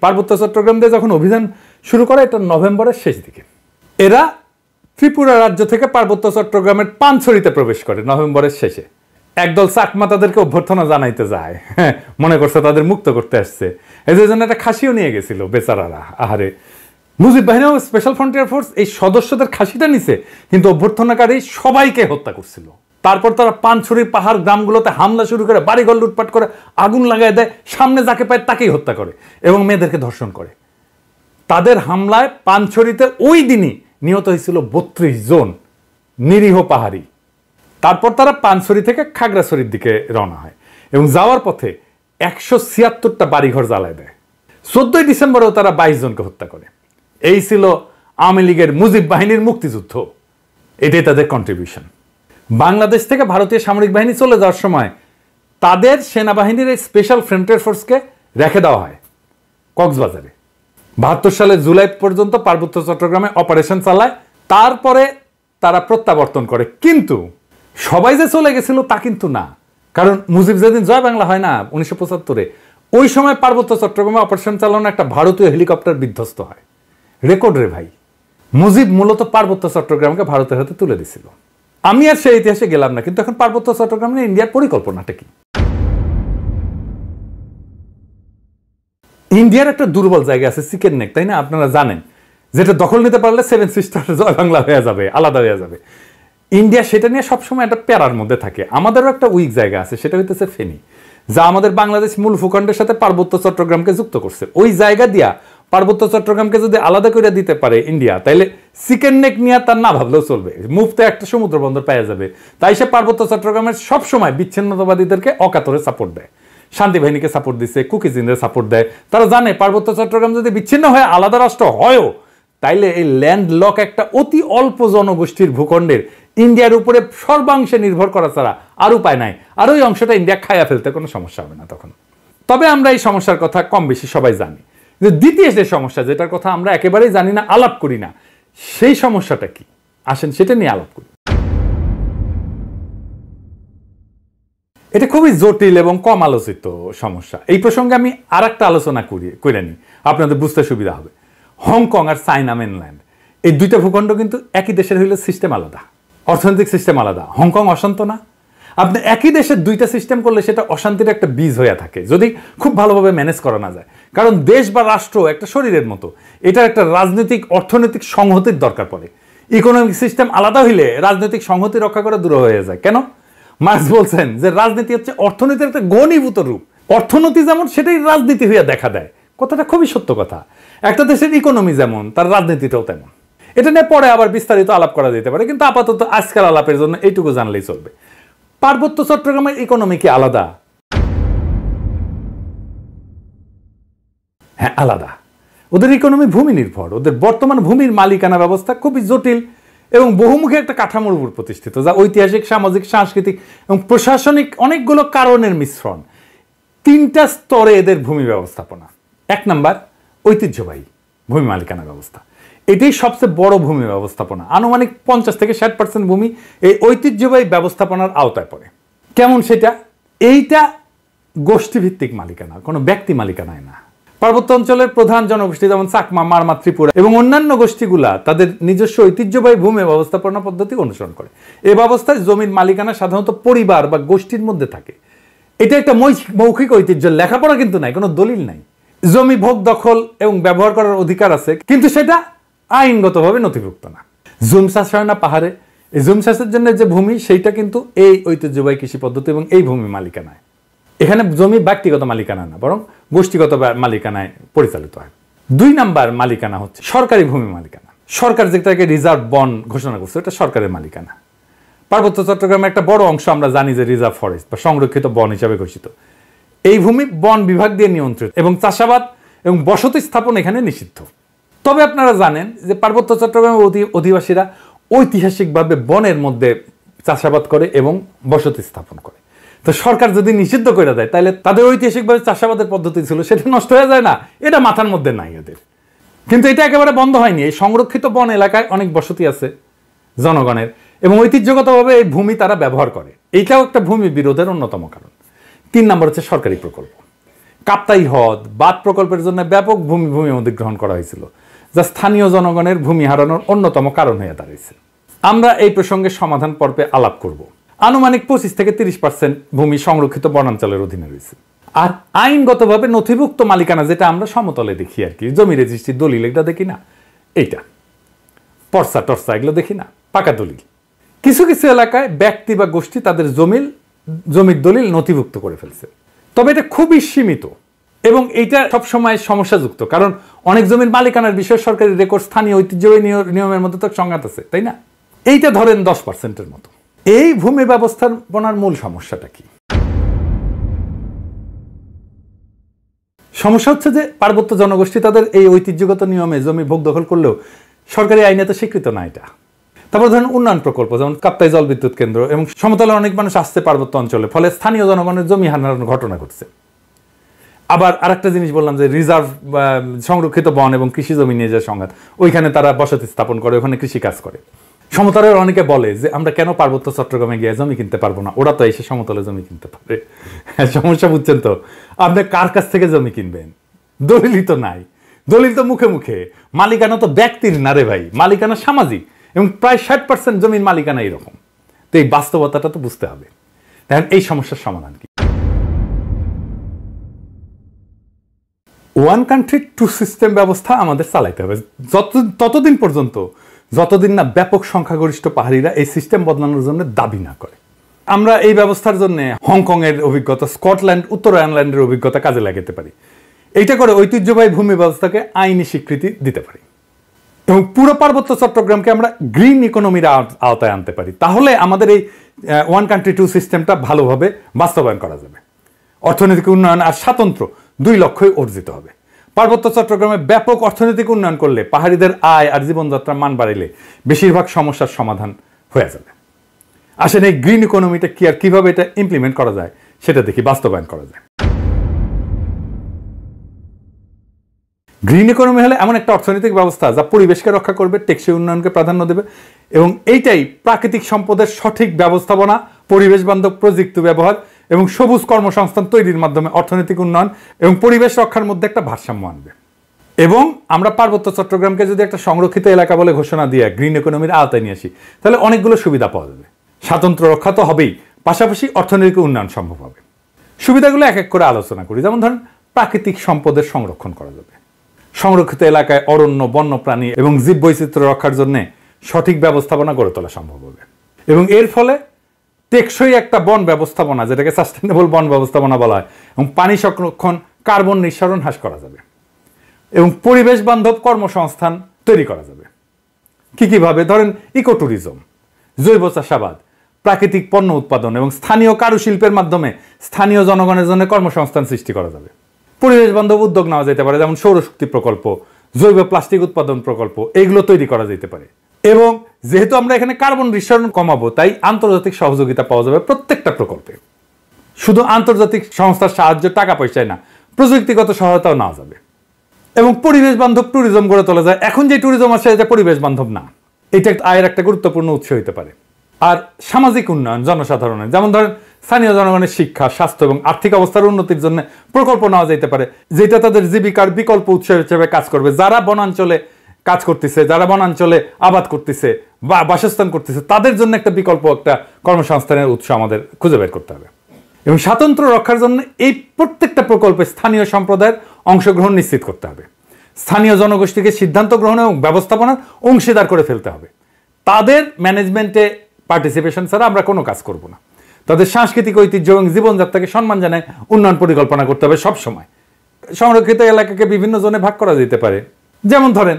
পার্বত্য চট্টগ্রাম দিয়ে যখন অভিযান শুরু করে এটা নভেম্বরের শেষ দিকে, এরা ত্রিপুরা রাজ্য থেকে পার্বত্য চট্টগ্রামের পানছড়িতে প্রবেশ করে নভেম্বরের শেষে। একদল চাকমা তাদেরকে অভ্যর্থনা জানাইতে যায়, মনে করছে তাদের মুক্ত করতে আসছে, এই জন্য একটা খাসিও নিয়ে গেছিল বেচারারা। আহারে, মুজিব বাহিনী ও স্পেশাল ফ্রন্টিয়ার ফোর্স এই সদস্যদের খাসিটা নিছে, কিন্তু অভ্যর্থনাকারী সবাইকে হত্যা করছিল। তারপর তারা পানছড়ির পাহাড় গ্রামগুলোতে হামলা শুরু করে, বাড়িঘর লুটপাট করে, আগুন লাগাই দেয়, সামনে যাকে পায় তাকেই হত্যা করে এবং মেয়েদেরকে ধর্ষণ করে। তাদের হামলায় পানছড়িতে ওই দিনই নিহত হয়েছিল 32 জন নিরীহ পাহাড়ি। তারপর তারা পানছড়ি থেকে খাগড়াছড়ির দিকে রওনা হয় এবং যাওয়ার পথে 176টা বাড়িঘর জ্বালায় দেয়। 14 ডিসেম্বরেও তারা 22 জনকে হত্যা করে। এই ছিল আওয়ামী লীগের মুজিব বাহিনীর মুক্তিযুদ্ধ। এটাই তাদের কন্ট্রিবিউশন। বাংলাদেশ থেকে ভারতীয় সামরিক বাহিনী চলে যাওয়ার সময় তাদের সেনাবাহিনীর এই স্পেশাল ফ্রন্টিয়ার ফোর্সকে রেখে দেওয়া হয় কক্সবাজারে। 72 সালের জুলাই পর্যন্ত পার্বত্য চট্টগ্রামে অপারেশন চালায়, তারপরে তারা প্রত্যাবর্তন করে। কিন্তু সবাই যে চলে গেছিল তা কিন্তু না, কারণ মুজিব যেদিন জয় বাংলা হয় না 1975-এ, ওই সময় পার্বত্য চট্টগ্রামে অপারেশন চালানো একটা ভারতীয় হেলিকপ্টার বিধ্বস্ত হয়। রেকর্ড রে ভাই। মুজিব মূলত পার্বত্য চট্টগ্রামকে ভারতের হাতে তুলে দিছিল। আমি আর সেই ইতিহাসে গেলাম না, কিন্তু এখন পার্বত্য চট্টগ্রাম নিয়ে ইন্ডিয়ার পরিকল্পনাটা কি? ইন্ডিয়ার একটা দুর্বল জায়গা আছে চিকেন নেক, তাই না? আপনারা জানেন, যেটা দখল নিতে পারলে 7 সিস্টার জয় বাংলা হয়ে যাবে, আলাদা হয়ে যাবে। ইন্ডিয়া সেটা নিয়ে সবসময় একটা প্যারার মধ্যে থাকে। আমাদেরও একটা উইক জায়গা আছে, সেটা হইতেছে ফেনী, যা আমাদের বাংলাদেশ মূল ভূখণ্ডের সাথে পার্বত্য চট্টগ্রামকে যুক্ত করছে। ওই জায়গা দিয়া পার্বত্য চট্টগ্রামকে যদি আলাদা করে দিতে পারে ইন্ডিয়া, তাইলে চিকেন নেক নিয়ে তার না ভাবলেও চলবে, মুফতে একটা সমুদ্র বন্দর পাওয়া যাবে। তাই সে পার্বত্য চট্টগ্রামের সবসময় বিচ্ছিন্নতাবাদীদেরকে অকাতরে সাপোর্ট দেয়। শান্তি বাহিনীকে সাপোর্ট দিচ্ছে, কুকিজিনদের সাপোর্ট দেয়। তারা জানে পার্বত্য চট্টগ্রাম যদি বিচ্ছিন্ন হয়ে আলাদা রাষ্ট্র হয়ও, তাইলে এই ল্যান্ড লক একটা অতি অল্প জনগোষ্ঠীর ভূখণ্ডের ইন্ডিয়ার উপরে সর্বাংশে নির্ভর করা ছাড়া আর উপায় নাই। আর ওই অংশটা ইন্ডিয়া খাইয়া ফেলতে কোনো সমস্যা হবে না তখন। তবে আমরা এই সমস্যার কথা কম বেশি সবাই জানি। যে দ্বিতীয় যে সমস্যা, যেটার কথা আমরা একেবারেই জানি না, আলাপ করি না, সেই সমস্যাটা কি? আসেন সেটা নিয়ে আলাপ করি। এটা খুবই জটিল এবং কম আলোচিত সমস্যা। এই প্রসঙ্গে আমি আর একটা আলোচনা করে নিই, আপনাদের বুঝতে সুবিধা হবে। হংকং আর চায়না মেনল্যান্ড, এই দুইটা ভূখণ্ড কিন্তু একই দেশের হইলে সিস্টেম আলাদা, অর্থনৈতিক সিস্টেম আলাদা। হংকং অশান্ত না? আপনি একই দেশের দুইটা সিস্টেম করলে সেটা অশান্তির একটা বীজ হয়ে থাকে, যদি খুব ভালোভাবে ম্যানেজ করা না যায়। কারণ দেশ বা রাষ্ট্র একটা শরীরের মতো, এটার একটা রাজনৈতিক অর্থনৈতিক সংহতির দরকার পড়ে। ইকোনমিক সিস্টেম আলাদা হইলে রাজনৈতিক সংহতি রক্ষা করা দূর হয়ে যায়। কেন? মার্কস বলছেন যে রাজনীতি হচ্ছে অর্থনীতির একটা ঘনীভূত রূপ। অর্থনীতি যেমন, সেটাই রাজনীতি হইয়া দেখা দেয়। কথাটা খুবই সত্য কথা। একটা দেশের ইকোনমি যেমন, তার রাজনীতিটাও তেমন। এটা নিয়ে পরে আবার বিস্তারিত আলাপ করা যেতে পারে, কিন্তু আপাতত আজকাল আলাপের জন্য এইটুকু জানলেই চলবে। পার্বত্য চট্টগ্রামের ইকোনমি কি আলাদা? হ্যাঁ, আলাদা। ওদের ইকোনমি ভূমি নির্ভর। ওদের বর্তমান ভূমির মালিকানা ব্যবস্থা খুবই জটিল এবং বহুমুখী একটা কাঠামোর উপর প্রতিষ্ঠিত, যা ঐতিহাসিক, সামাজিক, সাংস্কৃতিক এবং প্রশাসনিক অনেকগুলো কারণের মিশ্রণ। 3টা স্তরে এদের ভূমি ব্যবস্থাপনা। 1 নাম্বার, ঐতিহ্যবাহী ভূমি মালিকানা ব্যবস্থা। এটাই সবচেয়ে বড় ভূমি ব্যবস্থাপনা। আনুমানিক 50 থেকে 60% ভূমি এই ঐতিহ্যবাহী ব্যবস্থাপনার আওতায় পড়ে। কেমন সেটা? এইটা গোষ্ঠীভিত্তিক মালিকানা, কোনো ব্যক্তি মালিকানায় না। পার্বত্য অঞ্চলের প্রধান জনগোষ্ঠী যেমন চাকমা, মারমা, ত্রিপুরা এবং অন্যান্য গোষ্ঠীগুলা তাদের নিজস্ব ঐতিহ্যবাহী ভূমি ব্যবস্থাপনা পদ্ধতি অনুসরণ করে। এই ব্যবস্থায় জমির মালিকানা সাধারণত পরিবার বা গোষ্ঠীর মধ্যে থাকে। এটা একটা মৌখিক ঐতিহ্য, লেখাপড়া কিন্তু নাই, কোনো দলিল নাই। জমি ভোগ, দখল এবং ব্যবহার করার অধিকার আছে, কিন্তু সেটা আইনগতভাবে নথিভুক্ত না। জুম চাষ হয় না পাহাড়ে, এই জুম চাষের জন্য যে ভূমি, সেইটা কিন্তু এই ঐতিহ্যবাহী কৃষি পদ্ধতি এবং এই ভূমি মালিকানায়। এখানে জমি ব্যক্তিগত মালিকানা না, বরং গোষ্ঠীগত মালিকানায় পরিচালিত হয়। 2 নাম্বার মালিকানা হচ্ছে সরকারি ভূমি মালিকানা। সরকার যেটাকে রিজার্ভ বন ঘোষণা করছে, এটা সরকারের মালিকানা। পার্বত্য চট্টগ্রামের একটা বড় অংশ আমরা জানি যে রিজার্ভ ফরেস্ট বা সংরক্ষিত বন হিসাবে ঘোষিত। এই ভূমি বন বিভাগ দিয়ে নিয়ন্ত্রিত এবং চাষাবাদ এবং বসতি স্থাপন এখানে নিষিদ্ধ। তবে আপনারা জানেন যে পার্বত্য চট্টগ্রামের অধিবাসীরা ঐতিহাসিকভাবে বনের মধ্যে চাষাবাদ করে এবং বসতি স্থাপন করে। তো সরকার যদি নিষিদ্ধ করে দেয়, তাহলে তাদের ঐতিহাসিকভাবে চাষাবাদের পদ্ধতি ছিল, সেটা নষ্ট হয়ে যায় না? এটা মাথার মধ্যে নাই এদের। কিন্তু এটা একেবারে বন্ধ হয়নি। এই সংরক্ষিত বন এলাকায় অনেক বসতি আছে জনগণের এবং ঐতিহ্যগতভাবে এই ভূমি তারা ব্যবহার করে। এইটাও একটা ভূমি বিরোধের অন্যতম কারণ। 3 নম্বর হচ্ছে সরকারি প্রকল্প। কাপ্তাই হ্রদ বাঁধ প্রকল্পের জন্য ব্যাপক ভূমি অধিগ্রহণ করা হয়েছিল, যা স্থানীয় জনগণের ভূমি হারানোর অন্যতম কারণ হয়ে দাঁড়িয়েছে। আমরা এই প্রসঙ্গে সমাধান পর্বে আলাপ করব। আনুমানিক 25 থেকে 30% ভূমি সংরক্ষিত বনাঞ্চলের অধীনে রয়েছে। আর আইনগতভাবে নথিভুক্ত মালিকানা, যেটা আমরা সমতলে দেখি আর কি, জমি রেজিস্ট্রি দলিল, এটা দেখি না, এইটা পর্সা টর্সা এগুলো দেখি না, পাকা দলিল। কিছু কিছু এলাকায় ব্যক্তি বা গোষ্ঠী তাদের জমির দলিল নথিভুক্ত করে ফেলছে, তবে এটা খুবই সীমিত এবং এইটা সবসময় সমস্যাযুক্ত, কারণ অনেক জমির মালিকানার বিষয়ে সরকারি রেকর্ড স্থানীয় ঐতিহ্যবাহী নিয়মের মধ্যে তো সংঘাত আছে, তাই না? এইটা ধরেন 10%-এর মতো। এই ভূমি ব্যবস্থাপনার মূল সমস্যাটা কি? সমস্যা হচ্ছে যে পার্বত্য জনগোষ্ঠী তাদের এই ঐতিহ্যগত নিয়মে জমি ভোগ দখল করলেও সরকারি আইনে তো স্বীকৃত না এটা। তারপর ধরেন উন্নয়ন প্রকল্প, যেমন কাপ্তাই জল বিদ্যুৎ কেন্দ্র, এবং সমতলে অনেক মানুষ আসছে পার্বত্য অঞ্চলে, ফলে স্থানীয় জনগণের জমি হারানোর ঘটনা ঘটছে। আবার আরেকটা জিনিস বললাম যে রিজার্ভ সংরক্ষিত বন এবং কৃষি জমি নিয়ে যায় সংঘাত, ওইখানে তারা বসতি স্থাপন করে, ওখানে কৃষি কাজ করে। সমতলের অনেকে বলে যে আমরা কেন পার্বত্য চট্টগ্রামে গিয়ে জমি কিনতে পারবো না, ওরা তো এসে সমতলে জমি কিনতে পারে। সমস্যা বুঝছেন তো? আপনি কার কাছ থেকে জমি কিনবেন? দলিলই তো নাই, দলিল তো মুখে মুখে। মালিকানা তো ব্যক্তির না রে ভাই, মালিকানা সামাজিক, এবং প্রায় 60% জমির মালিকানা এরকম। তো এই বাস্তবতাটা তো বুঝতে হবে। দেখেন এই সমস্যার সমাধান কি? ওয়ান কান্ট্রি টু সিস্টেম ব্যবস্থা আমাদের চালাইতে হবে ততদিন পর্যন্ত যতদিন না ব্যাপক সংখ্যাগরিষ্ঠ পাহাড়িরা এই সিস্টেম বদলানোর জন্য দাবি না করে। আমরা এই ব্যবস্থার জন্য হংকং এর অভিজ্ঞতা, স্কটল্যান্ড, উত্তর আয়ারল্যান্ডের অভিজ্ঞতা কাজে লাগাতে পারি। এইটা করে ঐতিহ্যবাহী ভূমি ব্যবস্থাকে আইনি স্বীকৃতি দিতে পারি এবং পুরো পার্বত্য চট্টগ্রামকে আমরা গ্রিন ইকোনমির আওতায় আনতে পারি। তাহলে আমাদের এই ওয়ান কান্ট্রি টু সিস্টেমটা ভালোভাবে বাস্তবায়ন করা যাবে। অর্থনৈতিক উন্নয়ন আর স্বাতন্ত্র্য 2 লক্ষ্যই অর্জিত হবে। পার্বত্য চট্টগ্রামে ব্যাপক অর্থনৈতিক উন্নয়ন করলে, পাহাড়িদের আয় আর জীবনযাত্রার মান বাড়াইলে বেশিরভাগ সমস্যার সমাধান হয়ে যাবে। আসেন এই গ্রিন ইকোনমিটা কি আর কিভাবে এটা ইমপ্লিমেন্ট করা যায় সেটা দেখি, বাস্তবায়ন করা যায়। গ্রিন ইকোনমি হলে এমন একটা অর্থনৈতিক ব্যবস্থা যা পরিবেশকে রক্ষা করবে, টেকসই উন্নয়নকে প্রাধান্য দেবে এবং এইটাই প্রাকৃতিক সম্পদের সঠিক ব্যবস্থাপনা, পরিবেশ বান্ধব প্রযুক্তি ব্যবহার এবং সবুজ কর্মসংস্থান তৈরির মাধ্যমে অর্থনৈতিক উন্নয়ন এবং পরিবেশ রক্ষার মধ্যে একটা ভারসাম্য আনবে। এবং আমরা পার্বত্য চট্টগ্রামকে যদি একটা সংরক্ষিত এলাকা বলে ঘোষণা দিয়ে গ্রিন ইকোনমির আওতায় নিয়ে আসি, তাহলে অনেকগুলো সুবিধা পাওয়া যাবে। স্বাতন্ত্র্য রক্ষা তো হবেই, পাশাপাশি অর্থনৈতিক উন্নয়ন সম্ভব হবে। সুবিধাগুলো এক এক করে আলোচনা করি। যেমন ধরেন, প্রাকৃতিক সম্পদের সংরক্ষণ করা যাবে। সংরক্ষিত এলাকায় অরণ্য, বন্যপ্রাণী এবং জীববৈচিত্র্য রক্ষার জন্য সঠিক ব্যবস্থাপনা গড়ে তোলা সম্ভব হবে এবং এর ফলে টেকসই একটা বন ব্যবস্থাপনা, যেটাকে সাস্টেনেবল বন ব্যবস্থাপনা বলা হয়, এবং পানি সংরক্ষণ, কার্বন নিঃসরণ হ্রাস করা যাবে এবং পরিবেশ বান্ধব কর্মসংস্থান তৈরি করা যাবে। কিভাবে? ধরেন ইকো ট্যুরিজম, জৈব চাষাবাদ, প্রাকৃতিক পণ্য উৎপাদন এবং স্থানীয় কারুশিল্পের মাধ্যমে স্থানীয় জনগণের জন্য কর্মসংস্থান সৃষ্টি করা যাবে। পরিবেশ বান্ধব উদ্যোগ নেওয়া যেতে পারে, যেমন সৌরশক্তি প্রকল্প, জৈব প্লাস্টিক উৎপাদন প্রকল্প, এইগুলো তৈরি করা যেতে পারে। এবং যেহেতু আমরা এখানে কার্বন নিঃসরণ কমাবো, তাই আন্তর্জাতিক সহযোগিতা পাওয়া যাবে প্রত্যেকটা প্রকল্পে। শুধু আন্তর্জাতিক সংস্থার সাহায্য, টাকা পয়সায় না, প্রযুক্তিগত সহায়তাও নেওয়া যাবে এবং পরিবেশ বান্ধব ট্যুরিজম গড়ে তোলা যায়। এখন যে ট্যুরিজম আছে এটা পরিবেশ বান্ধব না, এটা আয়ের একটা গুরুত্বপূর্ণ উৎস হতে পারে। আর সামাজিক উন্নয়ন জনসাধারণের, যেমন ধরেন স্থানীয় জনগণের শিক্ষা, স্বাস্থ্য এবং আর্থিক অবস্থার উন্নতির জন্য প্রকল্প নেওয়া যেতে পারে, যেটা তাদের জীবিকার বিকল্প উৎস হিসেবে কাজ করবে। যারা বনাঞ্চলে কাজ করতেছে, যারা বনাঞ্চলে আবাদ করতেছে বা বাসস্থান করতেছে, তাদের জন্য একটা বিকল্প, একটা কর্মসংস্থানের উৎস আমাদের খুঁজে বের করতে হবে। এবং স্বাতন্ত্র্য রক্ষার জন্য এই প্রত্যেকটা প্রকল্পে স্থানীয় সম্প্রদায়ের অংশগ্রহণ নিশ্চিত করতে হবে। স্থানীয় জনগোষ্ঠীকে সিদ্ধান্ত গ্রহণ এবং ব্যবস্থাপনার অংশীদার করে ফেলতে হবে। তাদের ম্যানেজমেন্টে পার্টিসিপেশন ছাড়া আমরা কোনো কাজ করব না। তাদের সাংস্কৃতিক ঐতিহ্য এবং জীবনযাত্রাকে সম্মান জানায় উন্নয়ন পরিকল্পনা করতে হবে সব সময়। সংরক্ষিত এলাকাকে বিভিন্ন জোনে ভাগ করা যেতে পারে। যেমন ধরেন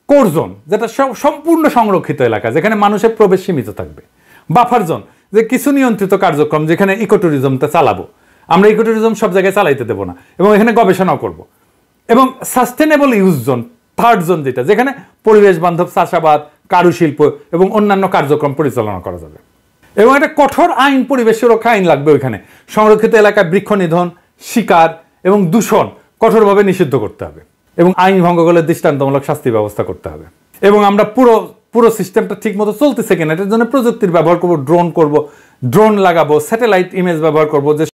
কোর জোন, যেটা সম্পূর্ণ সংরক্ষিত এলাকা, যেখানে মানুষের প্রবেশ সীমিত থাকবে। বাফার জোন, যে কিছু নিয়ন্ত্রিত কার্যক্রম, যেখানে ইকো ট্যুরিজমটা চালাবো। আমরা ইকো ট্যুরিজম সব জায়গায় চালাইতে দেবো না এবং এখানে গবেষণাও করব। এবং sustainable use zone, third zone, যেখানে পরিবেশ বান্ধব চাষাবাদ, কারুশিল্প এবং অন্যান্য কার্যক্রম পরিচালনা করা যাবে। এবং একটা কঠোর আইন, পরিবেশ সুরক্ষা আইন লাগবে ওইখানে। সংরক্ষিত এলাকায় বৃক্ষ নিধন, শিকার এবং দূষণ কঠোরভাবে নিষিদ্ধ করতে হবে এবং আইন ভঙ্গ করলে দৃষ্টান্তমূলক শাস্তি ব্যবস্থা করতে হবে। এবং আমরা পুরো সিস্টেমটা ঠিক মতো চলতেছে কিনা এটার জন্য প্রযুক্তির ব্যবহার করব, ড্রোন লাগাবো, স্যাটেলাইট ইমেজ ব্যবহার করবো, যে